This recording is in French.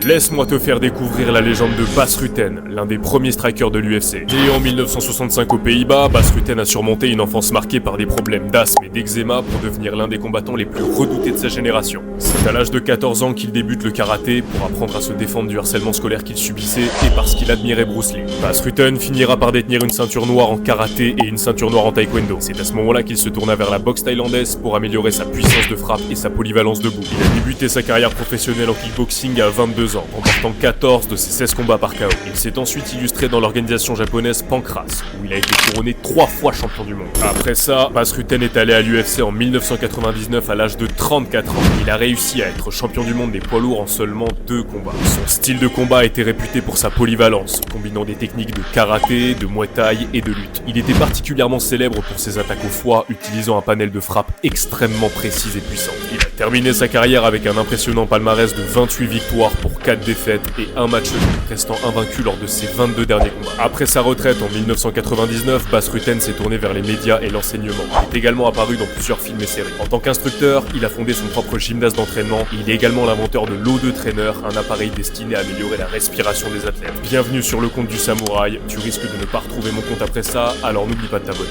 Laisse-moi te faire découvrir la légende de Bas Rutten, l'un des premiers strikers de l'UFC. Né en 1965 aux Pays-Bas, Bas Rutten a surmonté une enfance marquée par des problèmes d'asthme et d'eczéma pour devenir l'un des combattants les plus redoutés de sa génération. C'est à l'âge de 14 ans qu'il débute le karaté pour apprendre à se défendre du harcèlement scolaire qu'il subissait et parce qu'il admirait Bruce Lee. Bas Rutten finira par détenir une ceinture noire en karaté et une ceinture noire en taekwondo. C'est à ce moment-là qu'il se tourna vers la boxe thaïlandaise pour améliorer sa puissance de frappe et sa polyvalence debout. Il a débuté sa carrière professionnelle en kickboxing à 22 ans, remportant 14 de ses 16 combats par KO. Il s'est ensuite illustré dans l'organisation japonaise Pancrase, où il a été couronné 3 fois champion du monde. Après ça, Bas Rutten est allé à l'UFC en 1999 à l'âge de 34 ans. Il a réussi à être champion du monde des poids lourds en seulement 2 combats. Son style de combat était réputé pour sa polyvalence, combinant des techniques de karaté, de muay thai et de lutte. Il était particulièrement célèbre pour ses attaques au foie, utilisant un panel de frappes extrêmement précises et puissantes. Il a terminé sa carrière avec un impressionnant palmarès de 28 victoires pour 4 défaites et un match nul, restant invaincu lors de ses 22 derniers combats. Après sa retraite en 1999, Bas Rutten s'est tourné vers les médias et l'enseignement. Il est également apparu dans plusieurs films et séries. En tant qu'instructeur, il a fondé son propre gymnase d'entraînement et il est également l'inventeur de l'O2 Trainer, un appareil destiné à améliorer la respiration des athlètes. Bienvenue sur le compte du samouraï, tu risques de ne pas retrouver mon compte après ça, alors n'oublie pas de t'abonner.